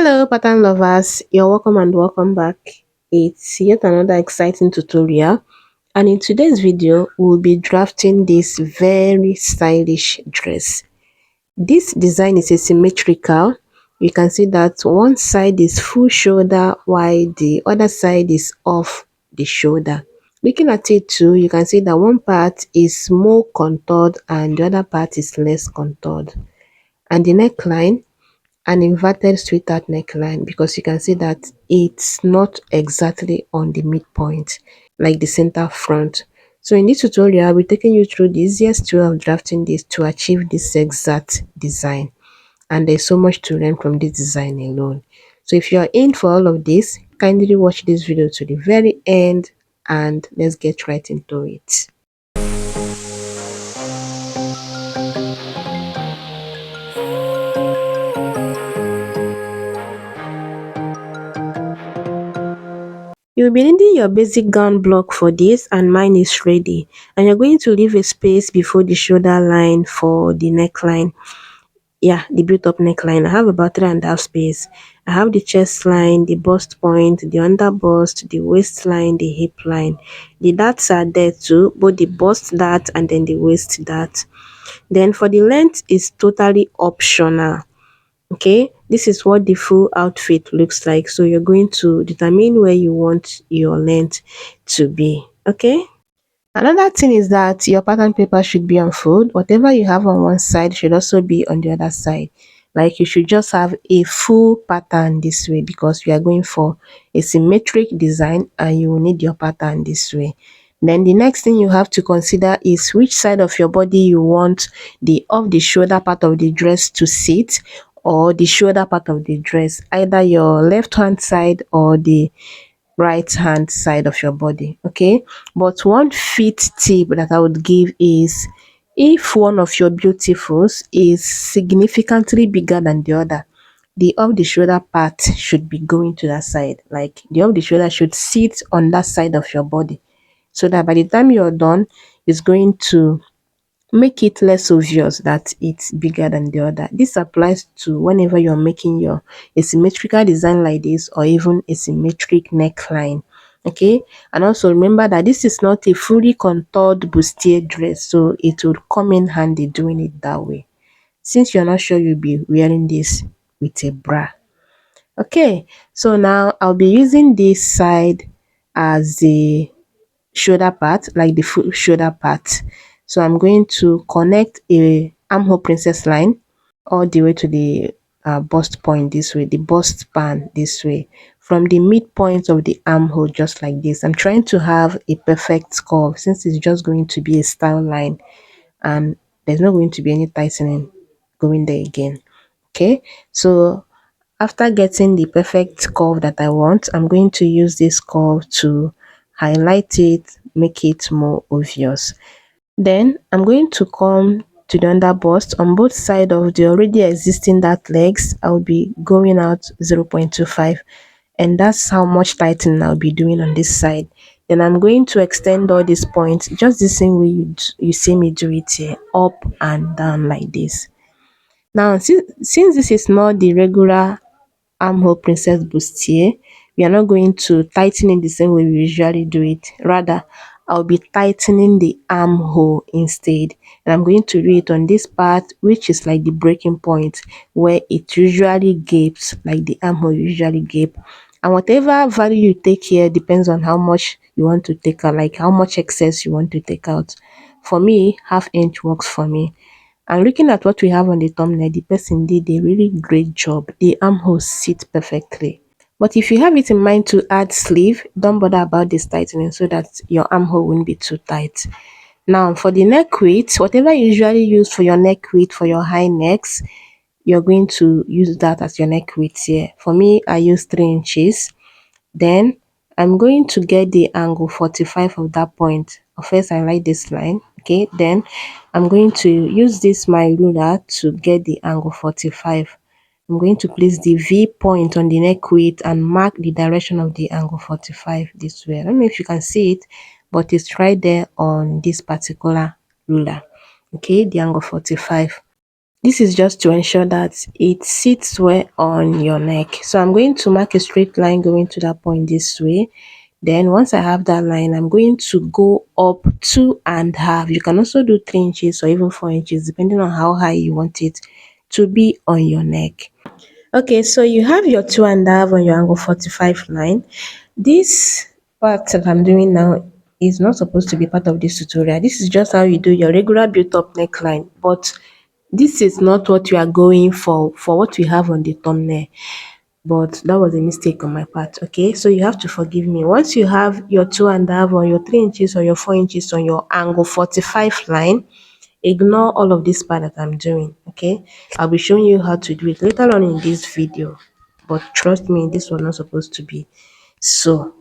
Hello pattern lovers, you're welcome and welcome back. It's yet another exciting tutorial, and in today's video we'll be drafting this very stylish dress. This design is asymmetrical. You can see that one side is full shoulder while the other side is off the shoulder. Looking at it too, you can see that one part is more contoured and the other part is less contoured. And the neckline, an inverted sweetheart neckline, because you can see that it's not exactly on the midpoint like the center front. So in this tutorial I'll be taking you through the easiest way of drafting this to achieve this exact design, and there's so much to learn from this design alone. So if you're in for all of this, kindly watch this video to the very end and let's get right into it. You'll be needing your basic gown block for this, and mine is ready. And you're going to leave a space before the shoulder line for the neckline. Yeah, the built up neckline. I have about 3.5 space. I have the chest line, the bust point, the underbust, the waistline, the hip line. The darts are there too, both the bust dart and then the waist dart. Then for the length is totally optional. Okay, this is what the full outfit looks like, so you're going to determine where you want your length to be. Okay, another thing is that your pattern paper should be on fold. Whatever you have on one side should also be on the other side. Like you should just have a full pattern this way, because we are going for a symmetric design and you will need your pattern this way. Then the next thing you have to consider is which side of your body you want the off the shoulder part of the dress to sit, or the shoulder part of the dress, either your left hand side or the right hand side of your body. Okay, but one fit tip that I would give is, if one of your beautifuls is significantly bigger than the other, the off the shoulder part should be going to that side. Like the off the shoulder should sit on that side of your body, so that by the time you're done, it's going to make it less obvious that it's bigger than the other. This applies to whenever you're making your asymmetrical design like this, or even a symmetric neckline. Okay, and also remember that this is not a fully contoured bustier dress, so it would come in handy doing it that way, since you're not sure you'll be wearing this with a bra. Okay, so now I'll be using this side as the shoulder part, like the full shoulder part. So I'm going to connect a armhole princess line all the way to the bust point this way, the bust band this way, from the midpoint of the armhole, just like this. I'm trying to have a perfect curve, since it's just going to be a style line and there's not going to be any tightening going there again. Okay, so after getting the perfect curve that I want, I'm going to use this curve to highlight it, make it more obvious. Then I'm going to come to the underbust on both sides of the already existing dart legs. I'll be going out 0.25, and that's how much tightening I'll be doing on this side. Then I'm going to extend all these points just the same way you see me do it here, up and down like this. Now, since this is not the regular armhole princess bustier, we are not going to tighten it the same way we usually do it. Rather, I'll be tightening the armhole instead, and I'm going to do it on this part, which is like the breaking point where it usually gapes, like the armhole usually gape. And whatever value you take here depends on how much you want to take out, like how much excess you want to take out. For me, half inch works for me. And looking at what we have on the thumbnail, the person did a really great job. The armholes sit perfectly. But if you have it in mind to add sleeve, don't bother about this tightening, so that your armhole won't be too tight. Now for the neck width, whatever you usually use for your neck width for your high necks, you're going to use that as your neck width here. For me, I use 3 inches. Then I'm going to get the angle 45 of that point. First, I write this line. Okay, then I'm going to use this my ruler to get the angle 45. I'm going to place the V point on the neck width and mark the direction of the angle 45 this way. I don't know if you can see it, but it's right there on this particular ruler. Okay, the angle 45. This is just to ensure that it sits well on your neck. So I'm going to mark a straight line going to that point this way. Then once I have that line, I'm going to go up 2.5. You can also do 3 inches or even 4 inches, depending on how high you want it to be on your neck. Okay, so you have your 2.5 on your angle 45 line. This part that I'm doing now is not supposed to be part of this tutorial. This is just how you do your regular built-up neckline, but this is not what you are going for what we have on the thumbnail. But that was a mistake on my part. Okay, so you have to forgive me. Once you have your 2.5 or your 3 inches or your 4 inches on your angle 45 line, ignore all of this part that I'm doing. Okay, I'll be showing you how to do it later on in this video, but trust me, this was not supposed to be so.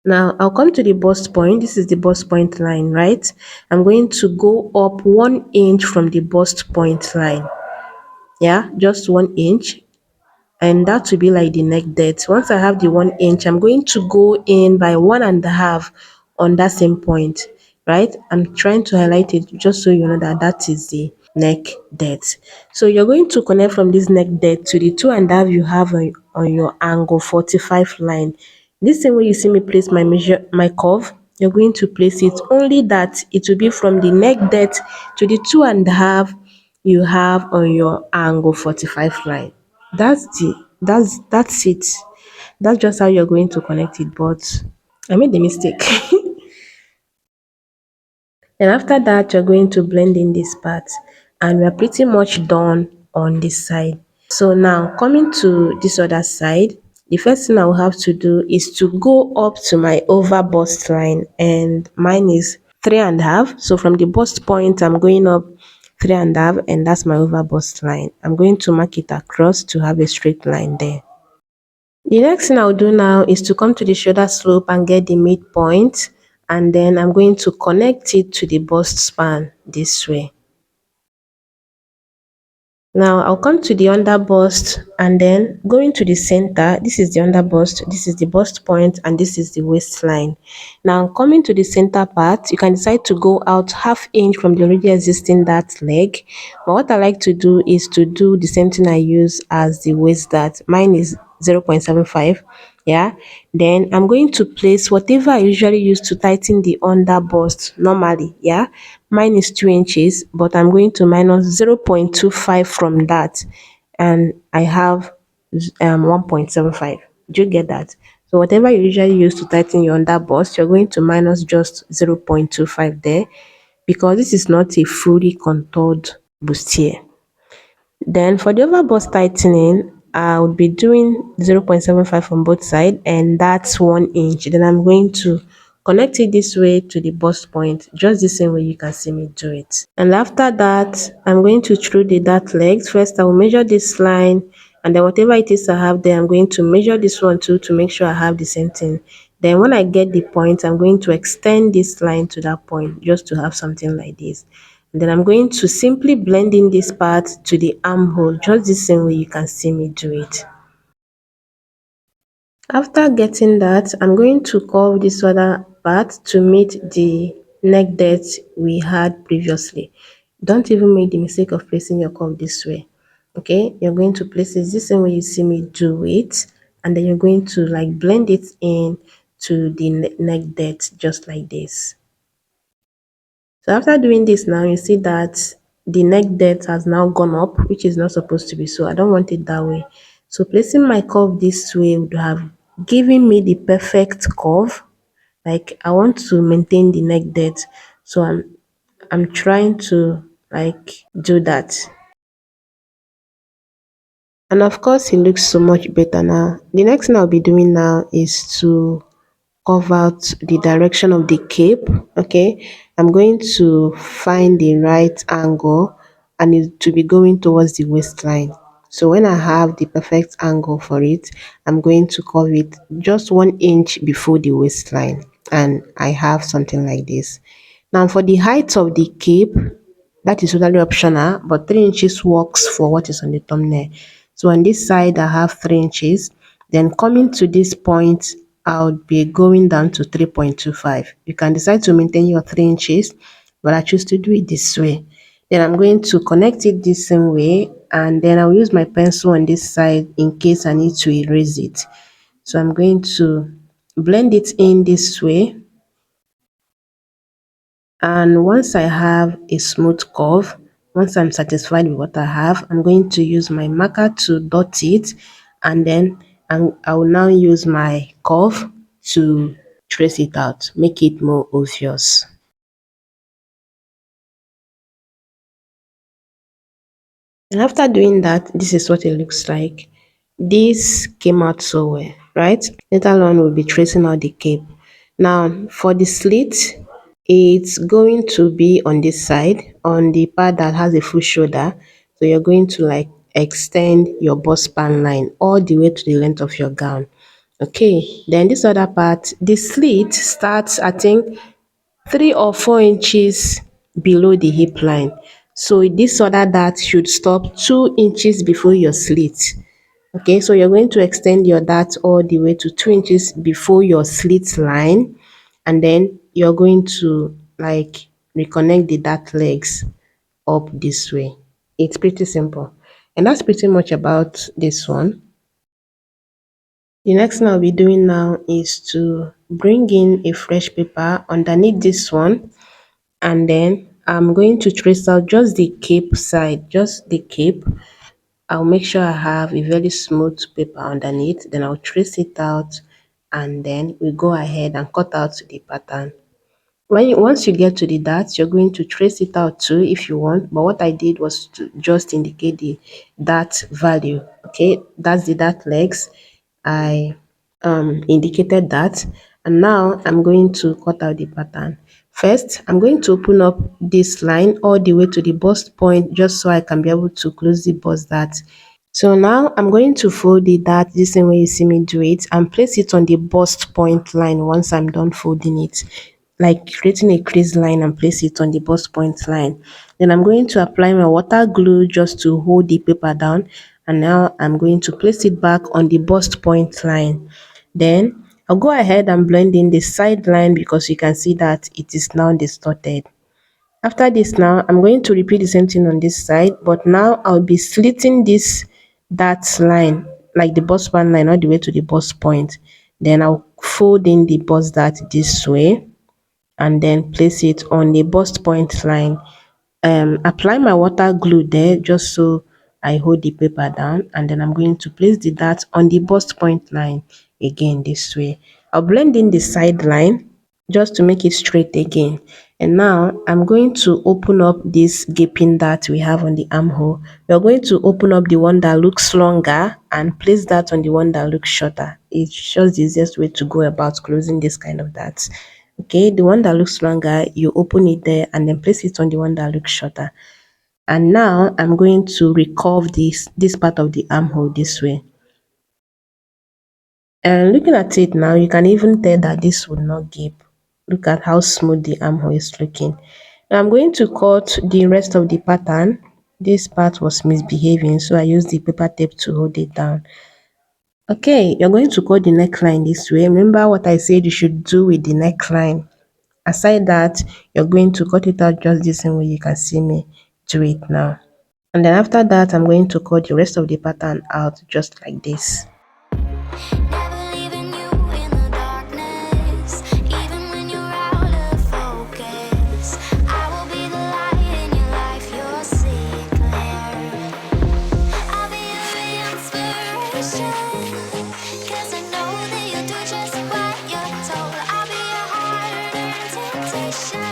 Now I'll come to the bust point. This is the bust point line, right? I'm going to go up 1 inch from the bust point line. Yeah, just 1 inch, and that will be like the neck depth. Once I have the 1 inch, I'm going to go in by 1.5 on that same point, right? I'm trying to highlight it just so you know that that is the neck depth. So you're going to connect from this neck depth to the 2.5 you have on your angle 45 line. This same way you see me place my curve, you're going to place it, only that it will be from the neck depth to the 2.5 you have on your angle 45 line. That's it. That's just how you're going to connect it, but I made the mistake. And after that, you're going to blend in this part, and we're pretty much done on this side. So now coming to this other side, the first thing I will have to do is to go up to my over bust line, and mine is 3.5. So from the bust point, I'm going up 3.5, and that's my over bust line. I'm going to mark it across to have a straight line there. The next thing I'll do now is to come to the shoulder slope and get the midpoint, and then I'm going to connect it to the bust span this way. Now I'll come to the under bust and then going to the center. This is the under bust, this is the bust point, and this is the waistline. Now coming to the center part, you can decide to go out 1/2 inch from the already existing dart leg. But what I like to do is to do the same thing I use as the waist dart. Mine is 0.75. Yeah, then I'm going to place whatever I usually use to tighten the under bust normally. Yeah, mine is 2 inches, but I'm going to minus 0.25 from that, and I have 1.75. Do you get that? So whatever you usually use to tighten your under bust, you're going to minus just 0.25 there, because this is not a fully contoured bustier. Then for the overbust tightening, I would be doing 0.75 on both sides, and that's 1 inch. Then I'm going to connect it this way to the bust point, just the same way you can see me do it. And after that, I'm going to through the dart legs. First, I will measure this line, and then whatever it is I have there, I'm going to measure this one too to make sure I have the same thing. Then when I get the point, I'm going to extend this line to that point just to have something like this. Then I'm going to simply blend in this part to the armhole, just the same way you can see me do it. After getting that, I'm going to curve this other part to meet the neck depth we had previously. Don't even make the mistake of placing your curve this way. Okay, you're going to place it the same way you see me do it, and then you're going to like blend it in to the neck depth just like this. So after doing this now, you see that the neck depth has now gone up, which is not supposed to be so. I don't want it that way. So placing my curve this way would have given me the perfect curve. Like I want to maintain the neck depth. So I'm trying to like do that. And of course it looks so much better now. The next thing I'll be doing now is to curve out the direction of the cape. Okay, I'm going to find the right angle, and it to be going towards the waistline. So when I have the perfect angle for it, I'm going to curve it just 1 inch before the waistline, and I have something like this. Now for the height of the cape, that is totally optional, but 3 inches works for what is on the thumbnail. So on this side, I have 3 inches. Then coming to this point, I'll be going down to 3.25. You can decide to maintain your 3 inches, but I choose to do it this way. Then I'm going to connect it the same way, and then I'll use my pencil on this side in case I need to erase it. So I'm going to blend it in this way, and once I have a smooth curve, once I'm satisfied with what I have, I'm going to use my marker to dot it, and then I will now use my curve to trace it out, make it more obvious. And after doing that, this is what it looks like. This came out so well, right? Later on, we'll be tracing out the cape. Now, for the slit, it's going to be on this side, on the part that has a full shoulder. So you're going to like extend your bust span line all the way to the length of your gown. Okay, then this other part, the slit starts, I think, 3 or 4 inches below the hip line. So this other dart should stop 2 inches before your slit. Okay, so you're going to extend your dart all the way to 2 inches before your slit line, and then you're going to like reconnect the dart legs up this way. It's pretty simple. And that's pretty much about this one. The next thing I'll be doing now is to bring in a fresh paper underneath this one, and then I'm going to trace out just the cape side, just the cape. I'll make sure I have a very smooth paper underneath, then I'll trace it out, and then we go ahead and cut out the pattern. Once you get to the dart, you're going to trace it out too if you want, but what I did was to just indicate the dart value. Okay, that's the dart legs. I indicated that, and now I'm going to cut out the pattern. First, I'm going to open up this line all the way to the bust point just so I can be able to close the bust dart. So now I'm going to fold the dart the same way you see me do it and place it on the bust point line once I'm done folding it, like creating a crease line and place it on the bust point line. Then I'm going to apply my water glue just to hold the paper down, and now I'm going to place it back on the bust point line. Then I'll go ahead and blend in the side line because you can see that it is now distorted. After this now, I'm going to repeat the same thing on this side, but now I'll be slitting this that line, like the bust span line all the way to the bust point. Then I'll fold in the bust dart this way and then place it on the bust point line. Apply my water glue there just so I hold the paper down, and then I'm going to place the dart on the bust point line again this way. I'll blend in the side line just to make it straight again. And now I'm going to open up this gaping dart we have on the armhole. We're going to open up the one that looks longer and place that on the one that looks shorter. It's just the easiest way to go about closing this kind of darts. Okay, the one that looks longer, you open it there and then place it on the one that looks shorter. And now I'm going to recurve this part of the armhole this way. And looking at it now, you can even tell that this would not gape. Look at how smooth the armhole is looking. Now I'm going to cut the rest of the pattern. This part was misbehaving, so I used the paper tape to hold it down. Okay, you're going to cut the neckline this way. Remember what I said you should do with the neckline. Aside that, you're going to cut it out just the same way you can see me do it now. And then after that, I'm going to cut the rest of the pattern out just like this. Never leaving you in the darkness, even when you're out of focus. I will be the light in your life, you'll see it clear. I'll be your inspiration, 'cause I know that you'll do just what you're told. I'll be your harder temptation,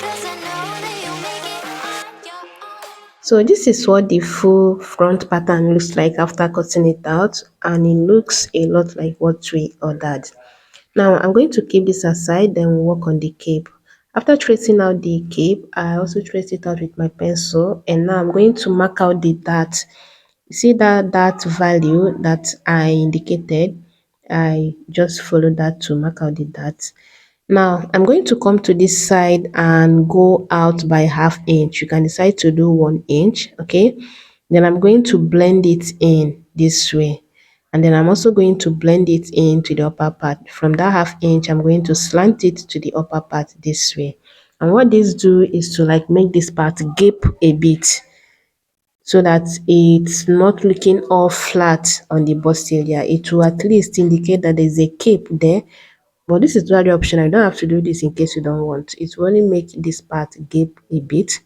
'cause I know that you'll make it on your own. So this is what the full front pattern looks like after cutting it out, and it looks a lot like what we ordered. Now I'm going to keep this aside, then we'll work on the cape. After tracing out the cape, I also traced it out with my pencil, and now I'm going to mark out the dart. You see that value that I indicated, I just followed that to mark out the dart. Now I'm going to come to this side and go out by ½ inch. You can decide to do 1 inch, okay? Then I'm going to blend it in this way. And then I'm also going to blend it into the upper part. From that ½ inch, I'm going to slant it to the upper part this way. And what this do is to like make this part gape a bit so that it's not looking all flat on the bust area. It will at least indicate that there's a cape there. But this is totally optional. You don't have to do this in case you don't want. It will only make this part gape a bit.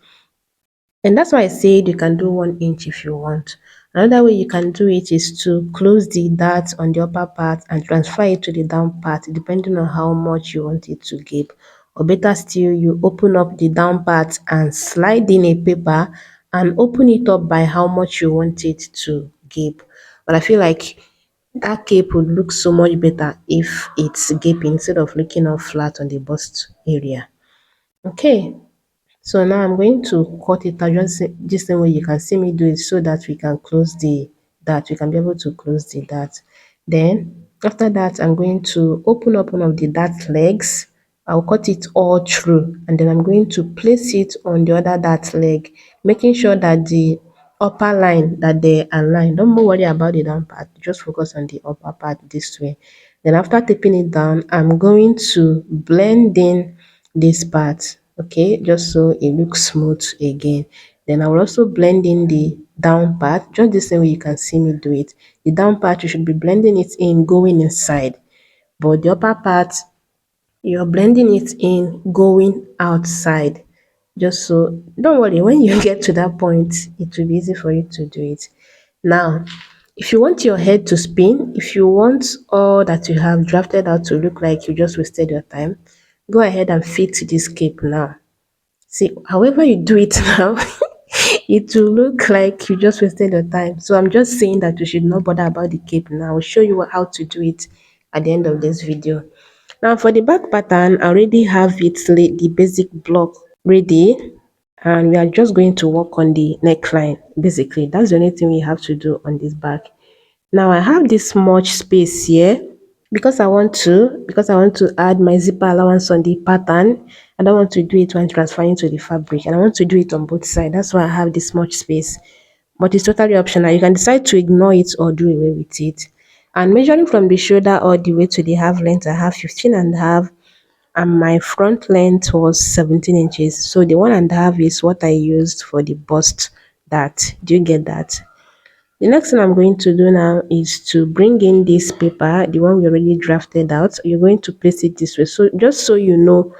And that's why I said you can do 1 inch if you want. Another way you can do it is to close the dart on the upper part and transfer it to the down part depending on how much you want it to gape. Or better still, you open up the down part and slide in a paper and open it up by how much you want it to gape. But I feel like that cape would look so much better if it's gaping instead of looking all flat on the bust area. Okay, so now I'm going to cut it out just same way you can see me do it so that we can close the dart. We can be able to close the dart. Then after that, I'm going to open up one of the dart legs. I'll cut it all through and then I'm going to place it on the other dart leg, making sure that the upper line that they align. Don't worry about the down part, just focus on the upper part this way. Then after taping it down, I'm going to blend in this part, okay, just so it looks smooth again. Then I will also blend in the down part just the same way you can see me do it. The down part you should be blending it in going inside, but the upper part you're blending it in going outside. Just so don't worry, when you get to that point it will be easy for you to do it. Now if you want your head to spin, if you want all that you have drafted out to look like you just wasted your time, go ahead and fit this cape now. See, however you do it now, it will look like you just wasted your time. So I'm just saying that you should not bother about the cape now. I'll show you how to do it at the end of this video. Now for the back pattern, I already have it laid, the basic block ready, and we are just going to work on the neckline. Basically, that's the only thing we have to do on this back. Now I have this much space here because I want to add my zipper allowance on the pattern. I don't want to do it when transferring to the fabric, and I want to do it on both sides. That's why I have this much space. But it's totally optional. You can decide to ignore it or do away with it. And measuring from the shoulder all the way to the half length, I have 15 and a half, and my front length was 17 inches. So the 1.5 is what I used for the bust. That, do you get that? The next thing I'm going to do now is to bring in this paper, the one we already drafted out. You're going to place it this way. So just so you know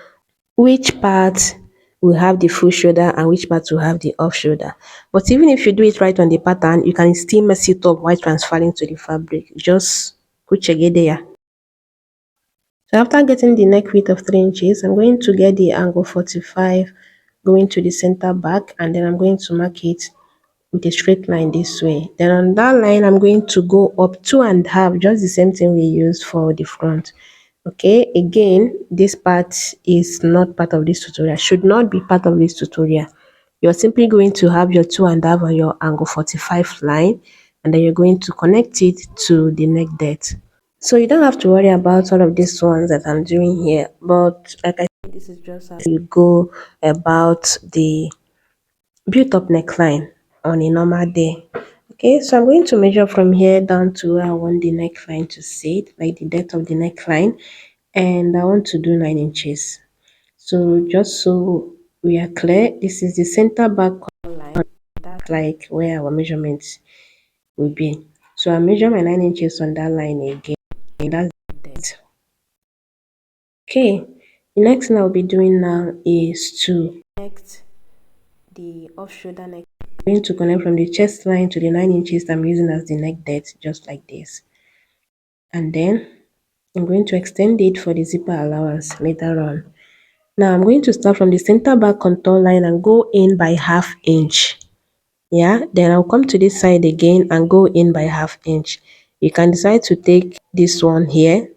which part will have the full shoulder and which part will have the off shoulder. But even if you do it right on the pattern, you can still mess it up while transferring to the fabric. Just there. So after getting the neck width of 3 inches, I'm going to get the angle 45 going to the center back, and then I'm going to mark it with a straight line this way. Then on that line, I'm going to go up 2.5, just the same thing we used for the front. Okay, again, this part is not part of this tutorial, should not be part of this tutorial. You're simply going to have your 2.5 on your angle 45 line, and then you're going to connect it to the neck depth. So you don't have to worry about all of these ones that I'm doing here, but like I said, this is just how you go about the built up neckline on a normal day. Okay, so I'm going to measure from here down to where I want the neckline to sit, like the depth of the neckline, and I want to do 9 inches. So just so we are clear, this is the center back line. That's like where our measurements will be. So I measure my 9 inches on that line again. That's it. Okay, the next thing I'll be doing now is to connect the off shoulder neck. I'm going to connect from the chest line to the 9 inches I'm using as the neck depth, just like this. And then I'm going to extend it for the zipper allowance later on. Now I'm going to start from the center back contour line and go in by ½ inch. Yeah, then I'll come to this side again and go in by ½ inch. You can decide to take this one here.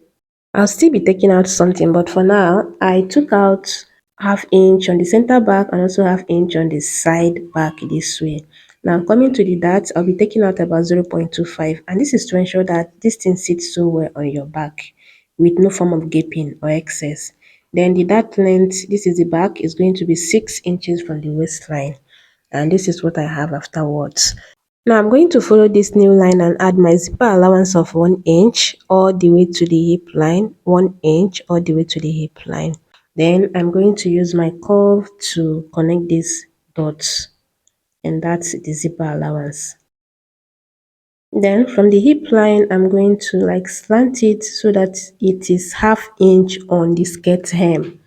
I'll still be taking out something, but for now I took out ½ inch on the center back and also ½ inch on the side back this way. Now coming to the dart, I'll be taking out about 0.25, and this is to ensure that this thing sits so well on your back with no form of gaping or excess. Then the dart length, this is the back, is going to be 6 inches from the waistline, and this is what I have afterwards. Now I'm going to follow this new line and add my zipper allowance of 1 inch all the way to the hip line, 1 inch all the way to the hip line. Then I'm going to use my curve to connect these dots, and that's the zipper allowance. Then from the hip line, I'm going to like slant it so that it is half inch on the skirt hem.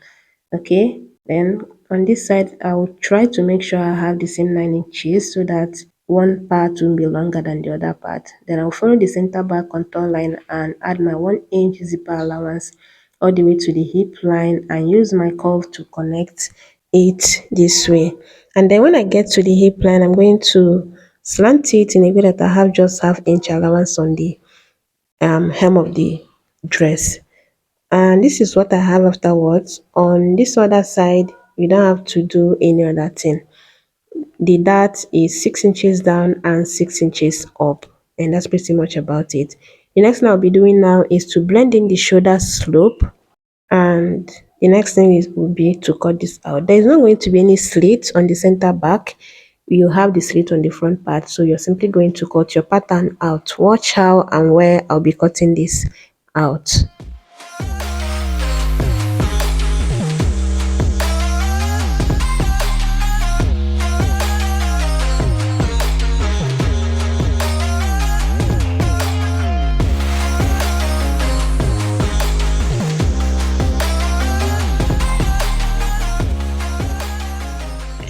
Okay, then on this side, I'll try to make sure I have the same 9 inches so that one part will be longer than the other part. Then I'll follow the center back contour line and add my 1 inch zipper allowance all the way to the hip line and use my curve to connect it this way. And then when I get to the hip line, I'm going to slant it in a way that I have just half inch allowance on the hem of the dress. And this is what I have afterwards. On this other side, you don't have to do any other thing. The dart is 6 inches down and 6 inches up, and that's pretty much about it. The next thing I'll be doing now is to blend in the shoulder slope, and the next thing is will be to cut this out. There is not going to be any slit on the center back. You have the slit on the front part, so you're simply going to cut your pattern out. Watch how and where I'll be cutting this out.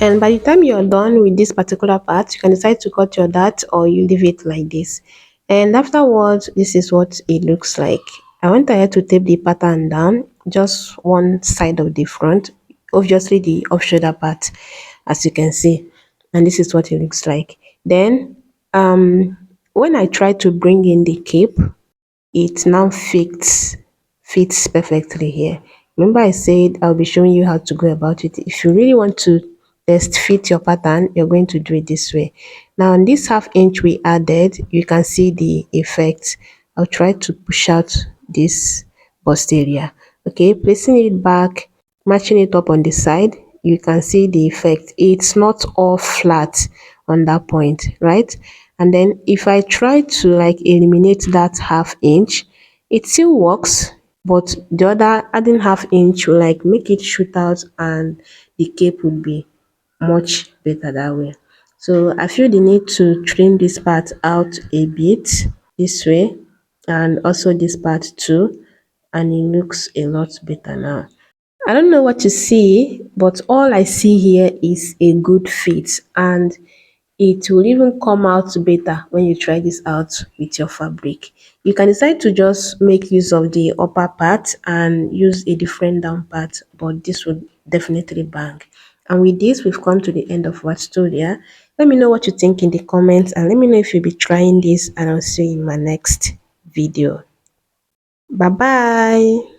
And by the time you're done with this particular part, you can decide to cut your dart or you leave it like this. And afterwards, this is what it looks like. I went ahead to tape the pattern down, just one side of the front, obviously the off shoulder part, as you can see. And this is what it looks like. Then, when I try to bring in the cape, it now fits perfectly here. Remember I said I'll be showing you how to go about it. If you really want to test fit your pattern, you're going to do it this way. Now on this half inch we added, you can see the effect. I'll try to push out this bust area. Okay, placing it back, matching it up on the side, you can see the effect. It's not all flat on that point, right? And then if I try to like eliminate that half inch, it still works, but the other adding half inch will like make it shoot out and the cape would be much better that way. So I feel the need to trim this part out a bit this way and also this part too, and it looks a lot better now. I don't know what you see, but all I see here is a good fit, and it will even come out better when you try this out with your fabric. You can decide to just make use of the upper part and use a different down part, but this would definitely bang. And with this, we've come to the end of our tutorial. Let me know what you think in the comments, and let me know if you'll be trying this, and I'll see you in my next video. Bye bye.